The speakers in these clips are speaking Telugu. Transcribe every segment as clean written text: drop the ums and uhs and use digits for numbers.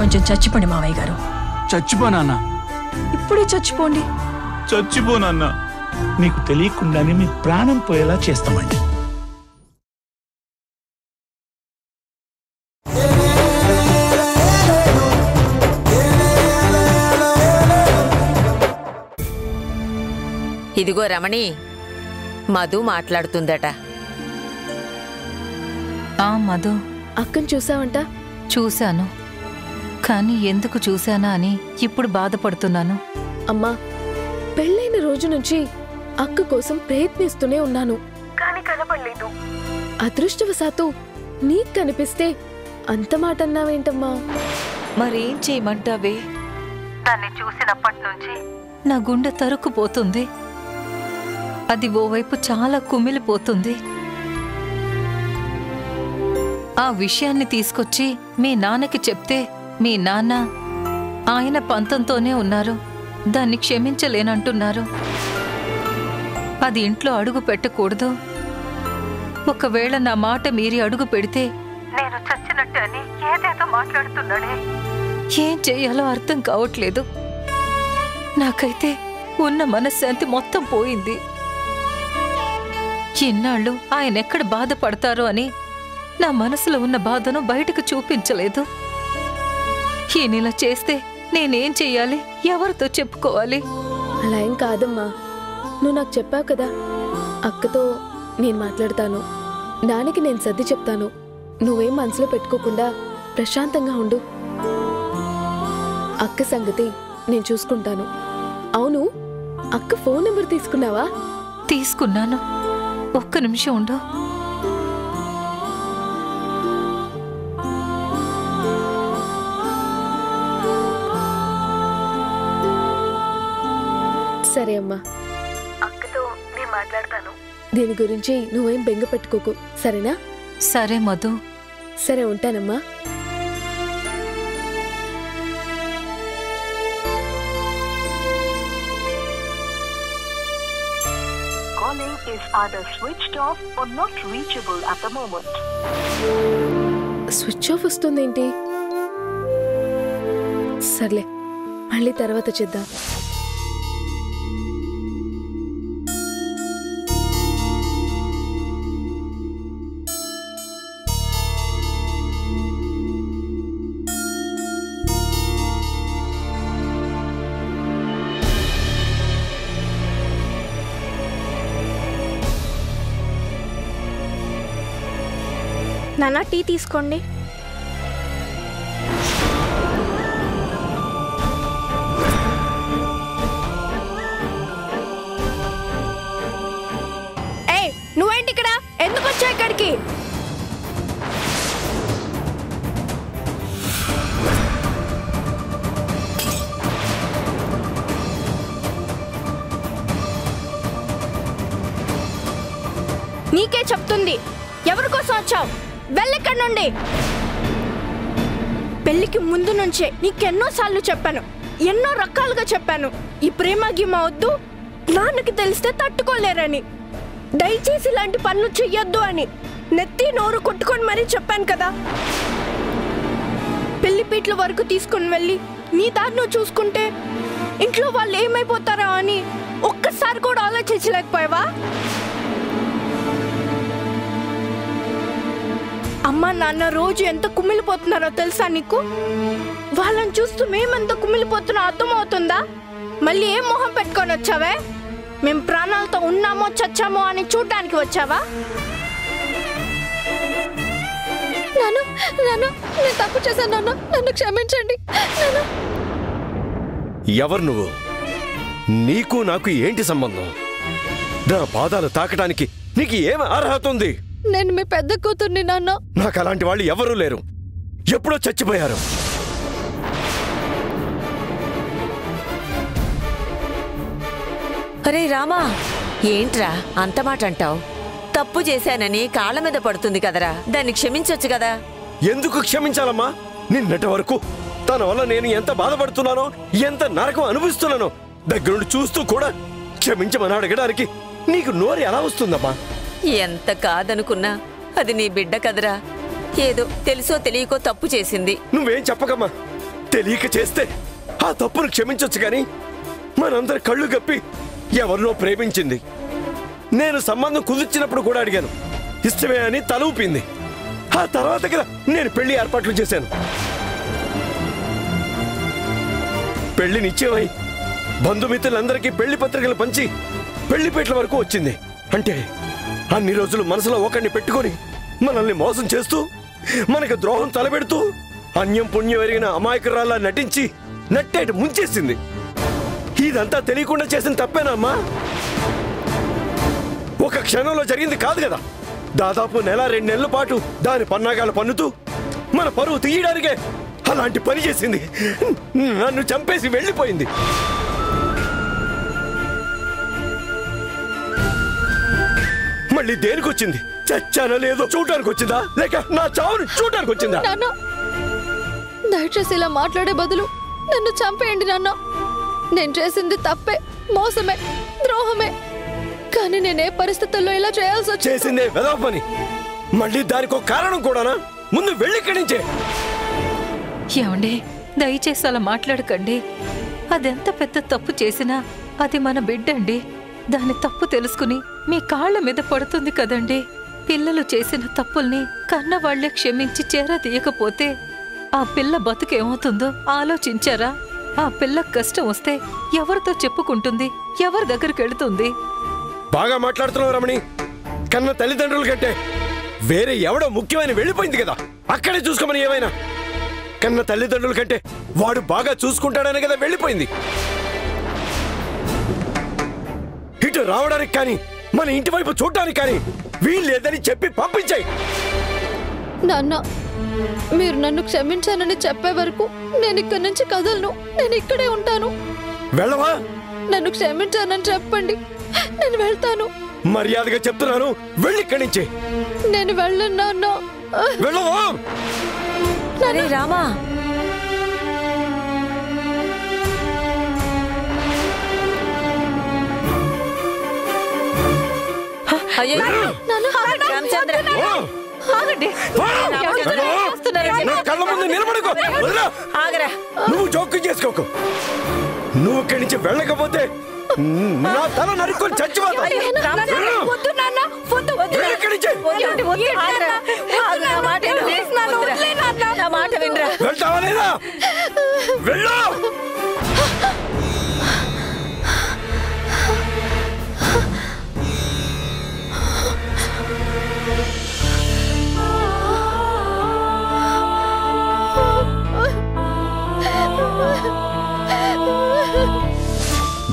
కొంచెం చచ్చిపోండి మావయ్య గారు. చచ్చిపోనా? ఇప్పుడే చచ్చిపోండి. చచ్చిపోనా? మీకు తెలియకుండానే మీ ప్రాణం పోయేలా చేస్తామండి. ఇదిగో రమణి, మధు మాట్లాడుతుందట. మధు, అక్కను చూసావంట? చూశాను, కానీ ఎందుకు చూశానా అని ఇప్పుడు బాధపడుతున్నాను. అమ్మా, పెళ్ళైన రోజు నుంచి అక్క కోసం ప్రయత్నిస్తూనే ఉన్నాను, కానీ కనపడలేదు. అదృష్టవశాత్తు నీకు కనిపిస్తే అంత మాట అన్నావేంటమ్మా? మరేం చేయమంటావే? దాన్ని చూసినప్పటి నుంచి నా గుండె తరుక్కుపోతుంది. అది ఓవైపు చాలా కుమిలిపోతుంది. ఆ విషయాన్ని తీసుకొచ్చి మీ నాన్నకి చెప్తే మీ నాన్న ఆయన పంతంతోనే ఉన్నారు, దాన్ని క్షమించలేనంటున్నారు. అది ఇంట్లో అడుగు పెట్టకూడదు. ఒకవేళ నా మాట మీరి అడుగు పెడితే నేను చచ్చినట్టు అని ఏదేదో మాట్లాడుతున్నాడే. ఏం చెయ్యాలో అర్థం కావట్లేదు. నాకైతే ఉన్న మనశ్శాంతి మొత్తం పోయింది. ఇన్నాళ్ళు ఆయన ఎక్కడ బాధపడతారో అని నా మనసులో ఉన్న బాధను బయటకు చూపించలేదు. ఈయనిలా చేస్తే నేనేం చెయ్యాలి? ఎవరితో చెప్పుకోవాలి? అలా ఏం కాదమ్మా, నువ్వు నాకు చెప్పావు కదా, అక్కతో నేను మాట్లాడతాను, నాన్నకి నేను సర్ది చెప్తాను, నువ్వేం మనసులో పెట్టుకోకుండా ప్రశాంతంగా ఉండు. అక్క సంగతి నేను చూసుకుంటాను. అవును, అక్క ఫోన్ నెంబర్ తీసుకున్నావా? తీసుకున్నాను. ఒక్క నిమిషం ఉండు. సరే అమ్మా, అక్కతో నేను మాట్లాడతాను. దీని గురించి నువ్వేం బెంగ పెట్టుకోకు, సరేనా? సరే మధు. సరే, ఉంటానమ్మా. Calling is either switched off or not reachable at the moment. Switch off వస్తుందేంటి? సర్లే, మళ్ళీ తర్వాత చేద్దాం. నాన్న, టీ తీసుకోండి. ఏయ్, నువ్వేంటి ఇక్కడ? ఎందుకు వచ్చావు ఇక్కడికి? నీకే చెప్తుంది, ఎవరి కోసం వచ్చావు? వెళ్ళిక్కడి నుండి. పెళ్లికి ముందు నుంచే నీకెన్నోసార్లు చెప్పాను, ఎన్నో రకాలుగా చెప్పాను, ఈ ప్రేమ గిమ వద్దు, నాన్నకి తెలిస్తే తట్టుకోలేరని. దయచేసి ఇలాంటి పనులు చెయ్యొద్దు అని నెత్తి నోరు కొట్టుకొని మరీ చెప్పాను కదా. పెళ్లి పీట్ల వరకు తీసుకుని వెళ్ళి నీ దారి నువ్వు చూసుకుంటే ఇంట్లో వాళ్ళు ఏమైపోతారా అని ఒక్కసారి కూడా ఆలోచించలేకపోయావా? అమ్మ నాన్న రోజు ఎంత కుమిలిపోతున్నారో తెలుసా నీకు? వాళ్ళని చూస్తూ మేమెంత కుమిలిపోతున్నా అర్థమవుతుందా? మళ్ళీ ఏం మొహం పెట్టుకొని వచ్చావే? మేం ప్రాణాలతో ఉన్నామో చచ్చామో అని చూడటానికి వచ్చావా? నేను తప్పు చేశాను, నన్ను క్షమించండి. ఎవరు నువ్వు? నీకు నాకు ఏంటి సంబంధం? నా పాదాలు తాకటానికి నీకు ఏం అర్హత ఉంది? నేను మీ పెద్ద కూతుర్ని నాన్న. నాకు అలాంటి వాళ్ళు ఎవరూ లేరు, ఎప్పుడో చచ్చిపోయారు. అరే రామా, ఏంట్రా అంత మాట అంటావు? తప్పు చేశానని కాళ్ళ మీద పడుతుంది కదరా, దాన్ని క్షమించొచ్చు కదా. ఎందుకు క్షమించాలమ్మా? నిన్నటి వరకు తన వల్ల నేను ఎంత బాధపడుతున్నానో, ఎంత నరకం అనుభవిస్తున్నానో దగ్గరుండి చూస్తూ కూడా క్షమించమని అడగడానికి నీకు నోరు ఎలా వస్తుందమ్మా? ఎంత కాదనుకున్నా అది నీ బిడ్డ కదరా. ఏదో తెలుసో తెలియకో తప్పు చేసింది. నువ్వేం చెప్పకమ్మా, తెలియక చేస్తే ఆ తప్పును క్షమించొచ్చు కానీ మనందరి కళ్ళు గప్పి ఎవరినో ప్రేమించింది. నేను సంబంధం కుదిర్చినప్పుడు కూడా అడిగాను, ఇష్టమే అని తల ఊపింది. ఆ తర్వాత కదా నేను పెళ్లి ఏర్పాట్లు చేశాను. పెళ్లి నిశ్చయమై బంధుమిత్రులందరికీ పెళ్లి పత్రికలు పంచి పెళ్లిపేట్ల వరకు వచ్చింది. అంటే అన్ని రోజులు మనసులో ఒకరిని పెట్టుకొని మనల్ని మోసం చేస్తూ మనకు ద్రోహం తలబెడుతూ అన్యం పుణ్యం ఎరిగిన అమాయకురాల్లా నటించి నట్టేట ముంచేసింది. ఇదంతా తెలియకుండా చేసిన తప్పేనమ్మా? ఒక క్షణంలో జరిగింది కాదు కదా. దాదాపు నెల 2 నెలల పాటు దాని పన్నాగాలు పన్నుతూ మన పరువు తీయడానికే అలాంటి పని చేసింది. నన్ను చంపేసి వెళ్ళిపోయింది. మళ్ళీ దేనికి వచ్చింది? చచ్చానో లేదో చూడటానికి వచ్చిందా, లేక నా చావును చూడటానికి వచ్చిందా? నాన్న, దయచేసి ఇలా మాట్లాడే బదులు నన్ను చంపేయండి నాన్న. నేను చేసింది తప్పే, మోసమే, ద్రోహమే. కానీ నేనే పరిస్థితుల్లో ఇలా చేయాల్సి వచ్చింది. చేసిందే వెధవ పని. మళ్ళీ దానికి ఒక కారణం కూడానా? ముందు వెళ్ళి ఇక్కడి నుంచే. ఏమండి, దయచేసి అలా మాట్లాడకండి. అదెంత పెద్ద తప్పు చేసినా అది మన బిడ్డండి. దాని తప్పు తెలుసుకుని మీ కాళ్ల మీద పడుతుంది కదండి. పిల్లలు చేసిన తప్పుల్ని కన్నవాళ్లే క్షమించి చేరదీయకపోతే ఆ పిల్ల బతుకేమవుతుందో ఆలోచించారా? ఆ పిల్లకి కష్టం వస్తే ఎవరితో చెప్పుకుంటుంది? ఎవరి దగ్గరికి వెళుతుంది? బాగా మాట్లాడుతున్నావు రమణి. కన్న తల్లిదండ్రుల కంటే వేరే ఎవడో ముఖ్యమైన వెళ్ళిపోయింది కదా, అక్కడే చూసుకోమని. ఏమైనా కన్న తల్లిదండ్రుల కంటే వాడు బాగా చూసుకుంటాడనే కదా వెళ్ళిపోయింది. ఇటు రావడానికి కానీ మన ఇంటి వైపు చూడటానికి కానీ వీల్లేదని చెప్పి పంపించాయి. నాన్న, మీరు నన్ను క్షమించానని చెప్పే వరకు నేను ఇక్కడి నుంచి కదలను. నేను ఇక్కడే ఉంటాను. వెళ్ళవా? నన్ను క్షమించానని చెప్పండి, నేను వెళ్తాను. మర్యాదగా చెప్తున్నాను, వెళ్ళి ఇక్కడి నుంచి. నేను వెళ్ళను నాన్న. వెళ్ళవా? అరే రామా, అయ్యో రామచంద్ర, ఆగండి. నా కళ్ళ ముందు నిలబడుకో. వదలా. ఆగరా. నువ్వు జోక్యం చేసుకోకు. నువ్వు ఇక్కడి నుంచి వెళ్ళకపోతే నా తల నరుక్కొని చచ్చిపోతా. వెళ్తావా లేదా? వెళ్ళు.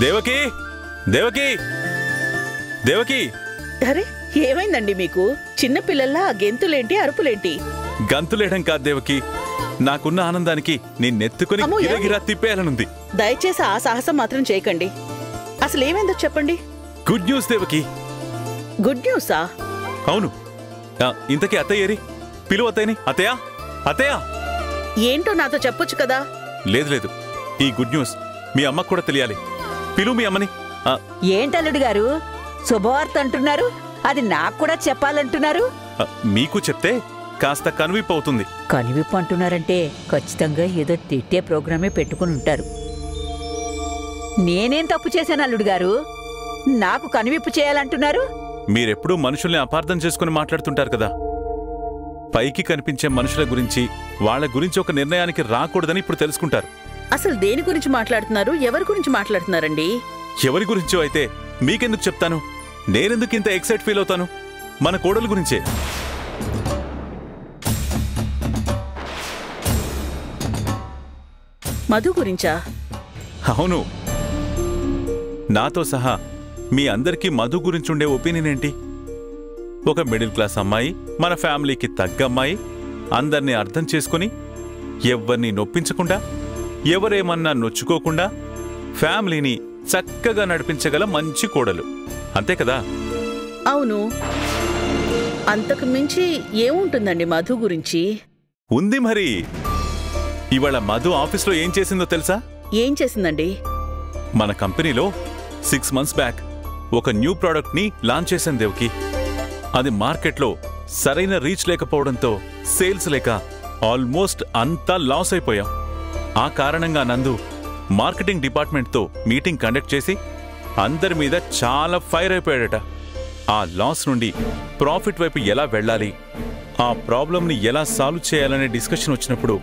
దేవకి, దేవకి, దేవకి. అరే, ఏమైందండి మీకు? చిన్నపిల్లల్లా గెంతులేంటి, అరుపులేంటి? గంతులేయడం కాదు దేవకి, నాకున్న ఆనందానికి నిన్నెత్తుకుని గిరగిరా తిప్పేయాలనుంది. దయచేసి ఆ సాహసం మాత్రం చేయకండి. అసలు ఏమైందో చెప్పండి. Good news Devaki. గుడ్ న్యూసా? అవును. ఇంతకీ అత్తయ్య ఏరి? పిలువ అత్తయ్యని. అత్తయ్య, అత్తయ్య. ఏంటో నాతో చెప్పొచ్చు కదా. లేదు లేదు, ఈ గుడ్ న్యూస్ మీ అమ్మకు కూడా తెలియాలి. పిలువు మీ అమ్మని. ఏంటల్లుడు గారు, శుభవార్త అంటున్నారు, అది నాకు కూడా చెప్పాలంటున్నారు. మీకు చెప్తే కాస్త కనువిప్పు అవుతుంది. కనువిప్పు అంటున్నారంటే ఖచ్చితంగా ఏదో తిట్టే ప్రోగ్రామే పెట్టుకుని ఉంటారు. నేనేం తప్పు చేశాను అల్లుడు గారు? నాకు కనువిప్పు చేయాలంటున్నారు? మీరెప్పుడూ మనుషుల్ని అపార్థం చేసుకుని మాట్లాడుతుంటారు కదా. పైకి కనిపించే మనుషుల గురించి, వాళ్ళ గురించి ఒక నిర్ణయానికి రాకూడదని ఇప్పుడు తెలుసుకుంటారు. అసలు దేని గురించి మాట్లాడుతున్నారు? ఎవరి గురించి మాట్లాడుతున్నారండి? ఎవరి గురించో అయితే మీకెందుకు చెప్తాను? నేనెందుకు ఇంత ఎక్సైట్ ఫీల్ అవుతాను? మన కోడలు గురించే. మధు గురించా? అవును. నాతో సహా మీ అందరికీ మధు గురించుండే ఒపీనియన్ ఏంటి? ఒక మిడిల్ క్లాస్ అమ్మాయి, మన ఫ్యామిలీకి తగ్గ అమ్మాయి, అందర్నీ అర్థం చేసుకుని, ఎవ్వరినీ నొప్పించకుండా, ఎవరేమన్నా నొచ్చుకోకుండా ఫ్యామిలీని చక్కగా నడిపించగల మంచి కోడలు, అంతే కదా? అవును. అంతకు మించి ఏముంటుందండి మధు గురించి? ఉంది మరి. ఇవాళ మధు ఆఫీస్లో ఏం చేసిందో తెలుసా? ఏం చేసిందండి? మన కంపెనీలో 6 months బ్యాక్ ఒక న్యూ ప్రోడక్ట్ని లాంచ్ చేశాను దేవ్కి. అది మార్కెట్లో సరైన రీచ్ లేకపోవడంతో సేల్స్ లేక ఆల్మోస్ట్ అంతా లాస్ అయిపోయాం. ఆ కారణంగా నందు మార్కెటింగ్ డిపార్ట్మెంట్తో మీటింగ్ కండక్ట్ చేసి అందరి మీద చాలా ఫైర్ అయిపోయాడట. ఆ లాస్ నుండి ప్రాఫిట్ వైపు ఎలా వెళ్ళాలి, ఆ ప్రాబ్లంని ఎలా సాల్వ్ చేయాలనే డిస్కషన్ వచ్చినప్పుడు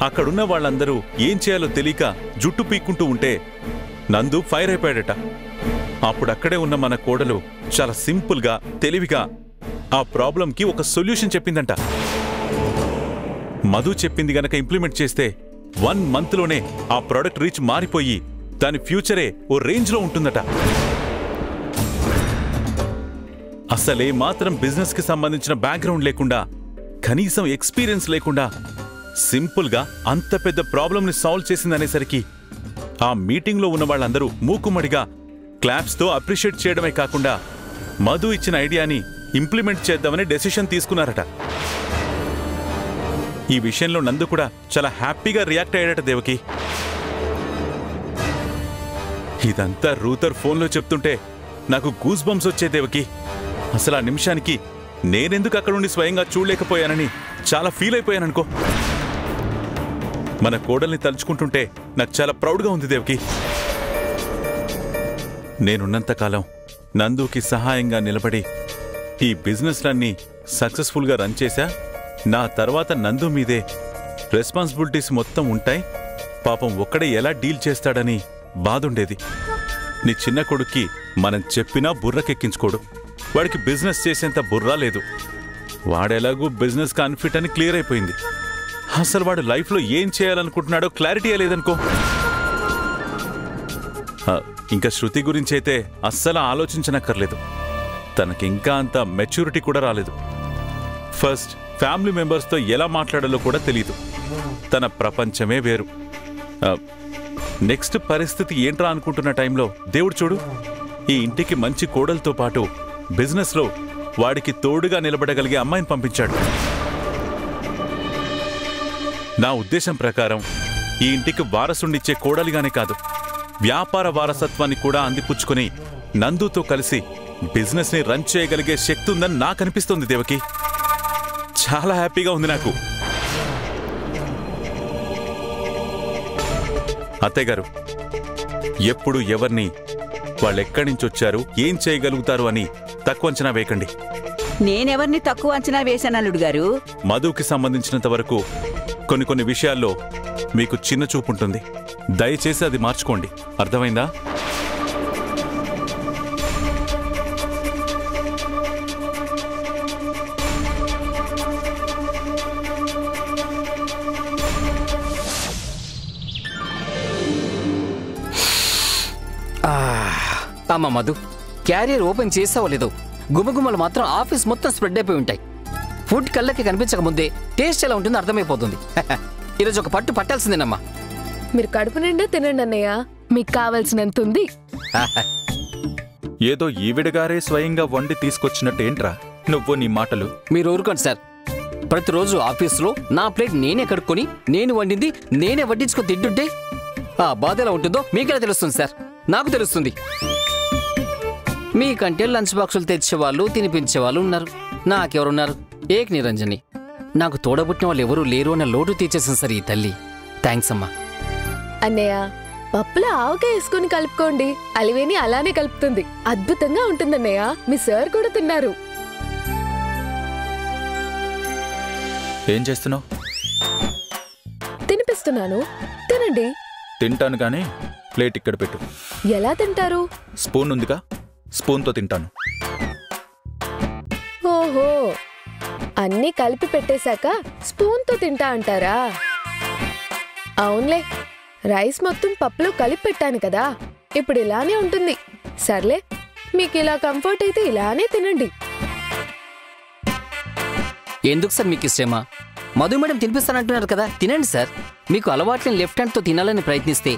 అక్కడున్న వాళ్ళందరూ ఏం చేయాలో తెలియక జుట్టు పీక్కుంటూ ఉంటే నందు ఫైర్ అయిపోయాడట. అప్పుడక్కడే ఉన్న మన కోడలు చాలా సింపుల్గా తెలివిగా ఆ ప్రాబ్లంకి ఒక సొల్యూషన్ చెప్పిందంట. మధు చెప్పింది గనక ఇంప్లిమెంట్ చేస్తే 1 మంత్లోనే ఆ ప్రోడక్ట్ రీచ్ మారిపోయి దాని ఫ్యూచరే ఓ రేంజ్లో ఉంటుందట. అసలే మాత్రం బిజినెస్కి సంబంధించిన బ్యాక్గ్రౌండ్ లేకుండా, కనీసం ఎక్స్పీరియన్స్ లేకుండా సింపుల్గా అంత పెద్ద ప్రాబ్లంని సాల్వ్ చేసిందనేసరికి ఆ మీటింగ్లో ఉన్న వాళ్ళందరూ మూకుమ్మడిగా క్లాప్స్తో అప్రిషియేట్ చేయడమే కాకుండా మధు ఇచ్చిన ఐడియాని ఇంప్లిమెంట్ చేద్దామని డెసిషన్ తీసుకున్నారట. ఈ విషయంలో నందు కూడా చాలా హ్యాపీగా రియాక్ట్ అయ్యాడట దేవకి. ఇదంతా రూతర్ ఫోన్లో చెప్తుంటే నాకు గూస్ బంప్స్ వచ్చే దేవకి. అసలు ఆ నిమిషానికి నేనెందుకు అక్కడుండి స్వయంగా చూడలేకపోయానని చాలా ఫీల్ అయిపోయాననుకో. మన కోడల్ని తలుచుకుంటుంటే నాకు చాలా ప్రౌడ్గా ఉంది దేవకి. నేనున్నంతకాలం నందుకి సహాయంగా నిలబడి ఈ బిజినెస్లన్నీ సక్సెస్ఫుల్గా రన్ చేశా. నా తర్వాత నందు మీదే రెస్పాన్సిబిలిటీస్ మొత్తం ఉంటాయి. పాపం ఒక్కడే ఎలా డీల్ చేస్తాడని బాధుండేది. నీ చిన్న కొడుక్కి మనం చెప్పినా బుర్రకెక్కించుకోడు. వాడికి బిజినెస్ చేసేంత బుర్రా లేదు. వాడెలాగూ బిజినెస్ అన్ఫిట్ అని క్లియర్ అయిపోయింది. అసలు వాడు లైఫ్లో ఏం చేయాలనుకుంటున్నాడో క్లారిటీ లేదనుకో. ఇంకా శృతి గురించి అయితే అస్సలు ఆలోచించనక్కర్లేదు. తనకింకా అంత మెచ్యూరిటీ కూడా రాలేదు. ఫస్ట్ ఫ్యామిలీ మెంబర్స్తో ఎలా మాట్లాడాలో కూడా తెలీదు. తన ప్రపంచమే వేరు. నెక్స్ట్ పరిస్థితి ఏంట్రా అనుకుంటున్న టైంలో దేవుడు చూడు ఈ ఇంటికి మంచి కోడలతో పాటు బిజినెస్లో వాడికి తోడుగా నిలబడగలిగే అమ్మాయిని పంపించాడు. నా ఉద్దేశం ప్రకారం ఈ ఇంటికి వారసుండిచ్చే కోడలిగానే కాదు, వ్యాపార వారసత్వాన్ని కూడా అందిపుచ్చుకుని నందుతో కలిసి బిజినెస్ని రన్ చేయగలిగే శక్తి ఉందని నాకు అనిపిస్తోంది దేవకి. చాలా హ్యాపీగా ఉంది నాకు. అత్తయ్య గారు, ఎప్పుడు ఎవరిని వాళ్ళెక్కడి నుంచి వచ్చారు, ఏం చేయగలుగుతారు అని తక్కువ అంచనా వేయకండి. నేనెవరిని తక్కువ అంచనా వేశాను అల్లుడు గారు? మధుకి సంబంధించినంత వరకు కొన్ని విషయాల్లో మీకు చిన్న చూపు ఉంటుంది. దయచేసి అది మార్చుకోండి. అర్థమైందా? అమ్మ మధు, క్యారియర్ ఓపెన్ చేసావో లేదో, గుమగుమలు మాత్రం ఆఫీస్ మొత్తం స్ప్రెడ్ అయిపోయి ఉంటాయి. ఫుడ్ కళ్ళకి కనిపించక ముందే టేస్ట్ ఎలా ఉంటుందో అర్థమైపోతుంది. ఈరోజు ఒక పట్టు పట్టాల్సిందేనమ్మా. మీరు కడుపు నిండా తినండి అన్నయ్య, మీకు కావాల్సినంత ఉంది. ఏదో ఈవిడగారే స్వయంగా వండి తీసుకొచ్చినట్టేంట్రా నువ్వు నీ మాటలు? మీరు ఊరుకోండి సార్. ప్రతిరోజు ఆఫీసులో నా ప్లేట్ నేనే కడుక్కొని నేను వండింది నేనే వడ్డించుకొని తింటుంటే ఆ బాధ ఎలా ఉంటుందో మీకెలా తెలుస్తుంది సార్? నాకు తెలుస్తుంది. మీకంటే లంచ్ బాక్సులు తెచ్చేవాళ్ళు, తినిపించేవాళ్ళు ఉన్నారు. నాకెవరున్నారు? ఏక్ నిరంజని. నాకు తోడబుట్టిన వాళ్ళు ఎవరూ లేరు అన్న లోటు తీర్చేసింది సార్ ఈ తల్లి. థ్యాంక్స్ అమ్మా. అన్నయ్య, పప్పులో ఆవకాయ వేసుకుని కలుపుకోండి. అలివేని అలానే కలుపుతుంది. అద్భుతంగా ఉంటుందన్నయ్య. మీ సార్ కూడా తిన్నారు. ఏం చేస్తున్నావు? తినిపిస్తున్నాను, తినండి. తింటాను గానీ ప్లేట్ ఇక్కడ పెట్టు. ఎలా తింటారు? స్పూన్ ఉందిగా, స్పూన్తో తింటాను. ఓహో, అన్నీ కలిపి పెట్టేశాక స్పూన్తో తింటా అంటారా? అవునులే, రైస్ మొత్తం పప్పులో కలిపి పెట్టాను కదా, ఇప్పుడు ఇలానే ఉంటుంది. సర్లే, మీకు ఇలా కంఫర్ట్ అయితే ఇలానే తినండి. ఎందుకు సార్ మీకు ఇష్టమా? మధు మేడం తినిపిస్తానంటున్నారు కదా, తినండి సార్. మీకు అలవాట్లేని లెఫ్ట్ హ్యాండ్తో తినాలని ప్రయత్నిస్తే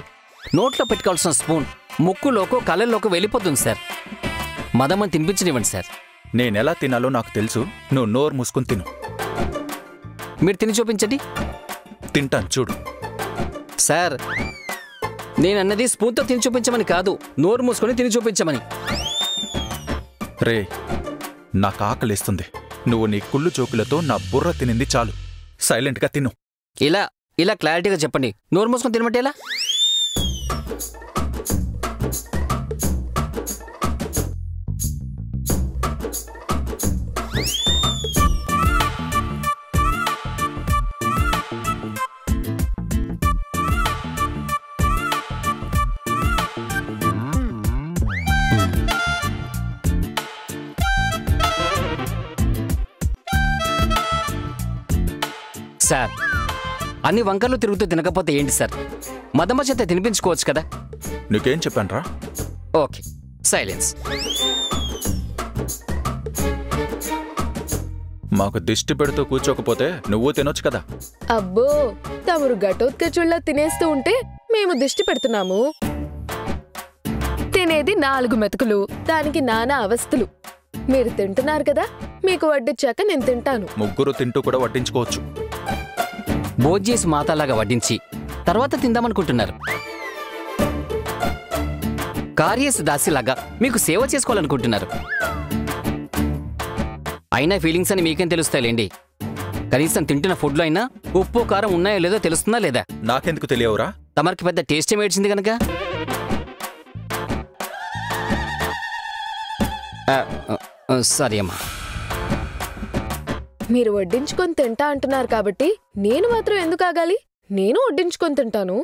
నోట్లో పెట్టుకోవాల్సిన స్పూన్ ముక్కులోకో కళ్ళల్లోకి వెళ్ళిపోతుంది సార్. మదమని తినిపించనివ్వండి సార్. నేనెలా తినాలో నాకు తెలుసు. నువ్వు నోరు మూసుకుని తిను. మీరు తిని చూపించండి. తింటాను చూడు. సార్, నేనన్నది స్పూన్తో తిని చూపించమని కాదు, నోరు మూసుకొని తిని చూపించమని. రే, నాకు ఆకలిస్తుంది. నువ్వు నీ కుళ్ళు చోకులతో నా బుర్ర తినింది చాలు. సైలెంట్గా తిను. ఇలా ఇలా క్లారిటీగా చెప్పండి. నోరు మూసుకొని తినమంటే ఎలా? సార్, అన్ని వంకర్లు తిరుగుతూ తినకపోతే ఏంటి సార్? మదమ్మ చేత తినిపించుకోవచ్చు కదా. నీకేం చెప్పానురా? Okay, silence. మాకు దిష్టి పెడుతూ కూర్చోకపోతే నువ్వు తినొచ్చు కదా. అబ్బో, తమరు ఘటోత్కచుల్లా తినేస్తూ ఉంటే మేము దిష్టి పెడుతున్నాము. తినేది 4 మెతుకులు, దానికి నానా అవస్థలు. మీరు తింటున్నారు కదా, మీకు వడ్డించాక నేను తింటాను. ముగ్గురు తింటూ కూడా వడ్డించుకోవచ్చు. భోజేసి మాతాలాగా వడ్డించి తర్వాత తిందామనుకుంటున్నారు. కార్యేసు దాసిలాగా మీకు సేవ చేసుకోవాలనుకుంటున్నారు. అయినా ఫీలింగ్స్ అని మీకేం తెలుస్తాయిలేండి. కనీసం తింటున్న ఫుడ్లో అయినా ఉప్పు కారం ఉన్నాయో లేదో తెలుస్తుందా లేదా? నాకెందుకు తెలియవురా? తమరికి పెద్ద టేస్ట్ ఏమేడ్చింది కనుక. సరే అమ్మా. మీరు వడ్డించుకొని తింటా అంటున్నారు కాబట్టి నేను మాత్రం ఎందుకు ఆగాలి? నేను వడ్డించుకొని తింటాను.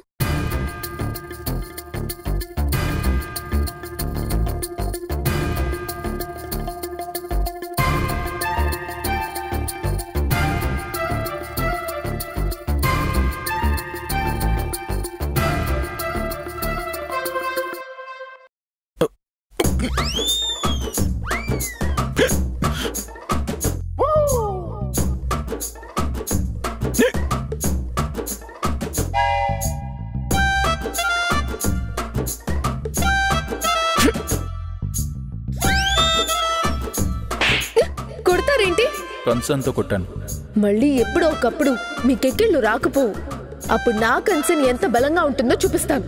కొడతారేంటి? కన్సర్న్తో కొట్టాను. మళ్ళీ ఎప్పుడో ఒకప్పుడు మీకెక్కిళ్ళు రాకపోవు. అప్పుడు నా కన్సర్న్ ఎంత బలంగా ఉంటుందో చూపిస్తాను.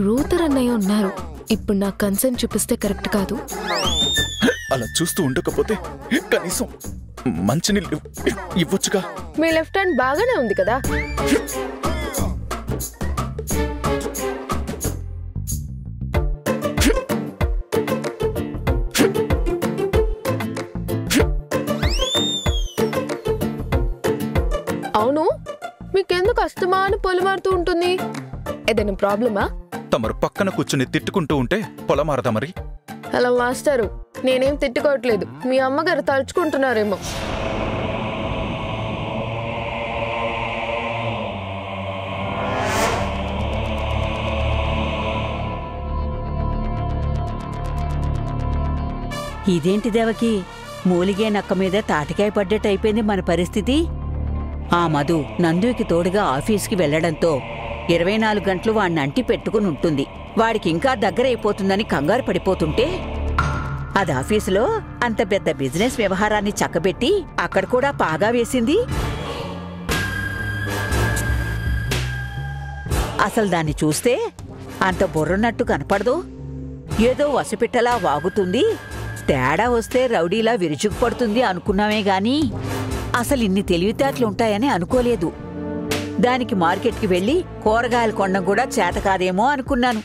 రూతర్ అన్నయ్య ఉన్నారు. ఇప్పుడు నా కన్సర్న్ చూపిస్తే కరెక్ట్ కాదు. అలా చూస్తూ ఉండకపోతే కనీసం మంచినీళ్ళు ఇవ్వచ్చుగా. మీ లెఫ్ట్ హ్యాండ్ బాగానే ఉంది కదా. అవును, మీకెందుకు అస్తమాను పొలమారుతూ ఉంటుంది? ఏదైనా ప్రాబ్లమా? తమరు పక్కన కూర్చుని తిట్టుకుంటూ ఉంటే పొలమారదా మరి? హలో మాస్టరు, నేనేం తిట్టుకోవట్లేదు. మీ అమ్మగారు తలుచుకుంటున్నారేమో. ఇదేంటి దేవకి, మూలిగే నక్క మీద తాటికాయ పడ్డట్టు అయిపోయింది మన పరిస్థితి. ఆ మధు నందుకి తోడుగా ఆఫీస్కి వెళ్లడంతో 24 గంటలు వాణ్ణి అంటి పెట్టుకుని ఉంటుంది. వాడికి ఇంకా దగ్గరైపోతుందని కంగారు పడిపోతుంటే అది ఆఫీసులో అంత పెద్ద బిజినెస్ వ్యవహారాన్ని చక్కబెట్టి అక్కడ కూడా పాగా వేసింది. అసలు దాన్ని చూస్తే అంత బుర్రన్నట్టు కనపడదు. ఏదో వసపిట్టలా వాగుతుంది. తేడా వస్తే రౌడీలా విరుచుకుపడుతుంది అనుకున్నామే గాని అసలు ఇన్ని తెలివితేటలుంటాయని అనుకోలేదు. దానికి మార్కెట్కి వెళ్ళి కూరగాయలు కొనడం కూడా చేత కాదేమో అనుకున్నాను.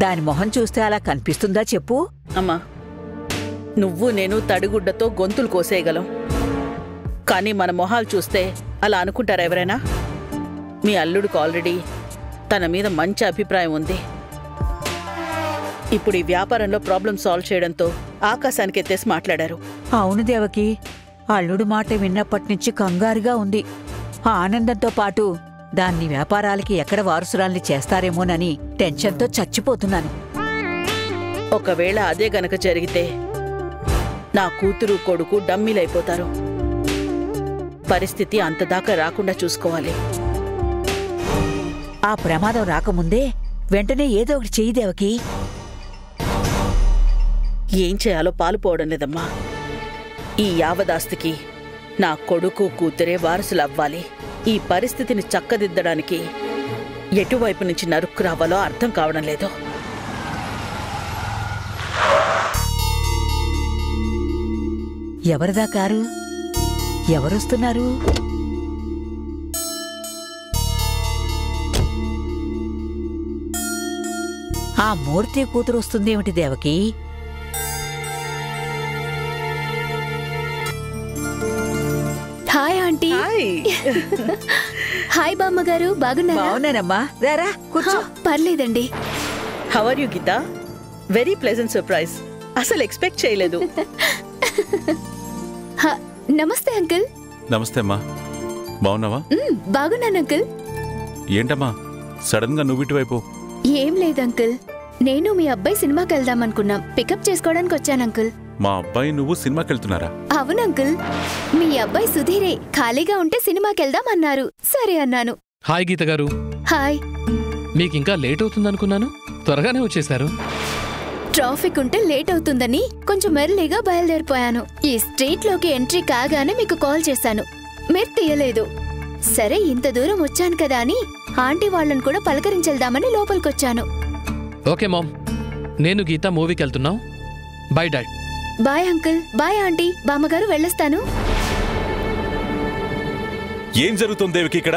దాని మొహం చూస్తే అలా కనిపిస్తుందా చెప్పు? అమ్మా, నువ్వు నేను తడిగుడ్డతో గొంతులు కోసేయగలం, కానీ మన మొహాలు చూస్తే అలా అనుకుంటారా ఎవరైనా? మీ అల్లుడికి ఆల్రెడీ తన మీద మంచి అభిప్రాయం ఉంది. ఇప్పుడు ఈ వ్యాపారంలో ప్రాబ్లం సాల్వ్ చేయడంతో ఆకాశానికి ఎత్తేసి మాట్లాడారు. అవును దేవకి, అల్లుడు మాట విన్నప్పటినుంచి కంగారుగా ఉంది. ఆ ఆనందంతో పాటు దాన్ని వ్యాపారాలకి ఎక్కడ వారసురాల్ని చేస్తారేమోనని టెన్షన్తో చచ్చిపోతున్నాను. ఒకవేళ అదే గనక జరిగితే నా కూతురు కొడుకు డమ్మీలైపోతారు. పరిస్థితి అంతదాకా రాకుండా చూసుకోవాలి. ఆ ప్రమాదం రాకముందే వెంటనే ఏదో ఒకటి చెయ్యి దేవకి. ఏం చేయాలో పాలుపోవడం లేదమ్మా. ఈ యావదాస్తికి నా కొడుకు కూతురే వారసులవ్వాలి. ఈ పరిస్థితిని చక్కదిద్దడానికి ఎటువైపు నుంచి నరుక్కు రావాలో అర్థం కావడం లేదు. ఎవరిదా కారు? ఎవరొస్తున్నారు? ఆ మూర్తి కూతురు వస్తుందేమిటి దేవకి? Hi aunty. హాయ్ బామ్మగారు, బాగున్నారా? బాగున్నానమ్మా, రారా కూర్చో. పర్లేదండి. How are you Geetha? Very pleasant surprise. అసలు ఎక్స్పెక్ట్ చేయలేదు. నమస్తే అంకుల్. నమస్తే అమ్మా, బాగున్నావా? బాగున్నాను అంకుల్. ఏంటమ్మా సడన్ గా నువ్వు ఇటువైపు? ఏం లేదు అంకుల్, నేను మీ అబ్బాయి సినిమాకి వెళ్దాం అనుకున్నాం. పికప్ చేసుకోవడానికి వచ్చాను అంకుల్. మా అబ్బాయి నువ్వు సినిమాకి వెళ్తున్నారా? అవును అంకుల్, మీ అబ్బాయి సుధీరే ఖాళీగా ఉంటే సినిమాకి వెళ్దాం అన్నారు. సరే అన్నాను. హాయ్ గీత గారు. హాయ్. మీకింకా లేట్ అవుతుందనుకున్నాను, త్వరగానే వచ్చేశారు. ట్రాఫిక్ ఉంటే లేట్ అవుతుందని కొంచెం మెర్లీగా బయలుదేరిపోయాను. ఈ స్ట్రీట్ లోకి ఎంట్రీ కాగానే మీకు కాల్ చేశాను, మీరు తీయలేదు. సరే ఇంత దూరం వచ్చాను కదా అని ఆంటీ వాళ్ళని కూడా పలకరించెళ్దామని లోపలికొచ్చాను. ఓకే మామ్, నేను గీత మూవీకి వెళ్తున్నాం. Bye dad. Bye uncle. Bye aunty. బామ్మగారు వెళ్ళొస్తాను. ఏం జరుగుతుంది దేవికి ఇక్కడ?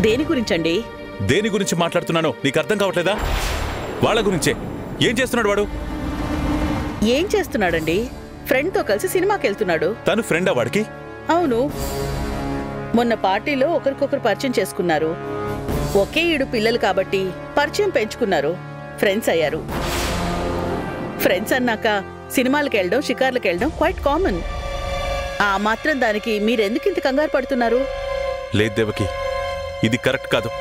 దేని గురించండి? దేని గురించి మాట్లాడుతున్నానో నీకు అర్థం కావట్లేదా? వాళ్ళ గురించే. ఏం చేస్తున్నాడు వాడు? ఏం చేస్తున్నాడండి? ఫ్రెండ్తో కలిసి సినిమాకి వెళ్తున్నాడు. తను ఫ్రెండా వాడికి? అవును, మొన్న పార్టీలో ఒకరికొకరు పరిచయం చేసుకున్నారు. ఒకే ఈడు పిల్లలు కాబట్టి పరిచయం పెంచుకున్నారు, ఫ్రెండ్స్ అయ్యారు. ఫ్రెండ్స్ అన్నాక సినిమాలకు వెళ్ళడం, షికార్లకు వెళ్ళడం క్వైట్ కామన్. ఆ మాత్రం దానికి మీరెందుకు ఇంత కంగారు పడుతున్నారు? లేదు దేవకి, ఇది కరెక్ట్ కాదు.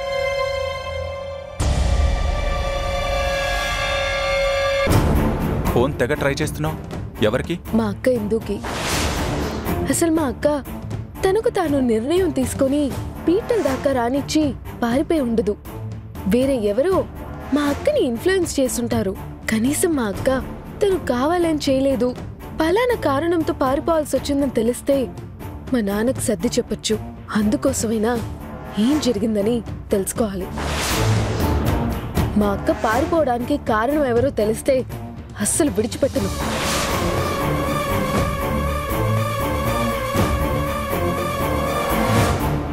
ఫోన్ తెగ ట్రై చేస్తున్నావు, ఎవరికి? మా అక్క ఇందుకి. అసలు మా అక్క తనకు తాను నిర్ణయం తీసుకొని పీటల దాకా రానిచ్చి పారిపోయి ఉండదు. వేరే ఎవరో మా అక్కని ఇన్ఫ్లుయెన్స్ చేస్తుంటారు. కనీసం మా అక్క తను కావాలని చేయలేదు, పలానా కారణంతో పారిపోవాల్సి వచ్చిందని తెలిస్తే మా నాన్నకు సర్ది చెప్పొచ్చు. అందుకోసమైనా ఏం జరిగిందని తెలుసుకోవాలి. మా అక్క పారిపోవడానికి కారణం ఎవరో తెలిస్తే అస్సలు విడిచిపెట్టను.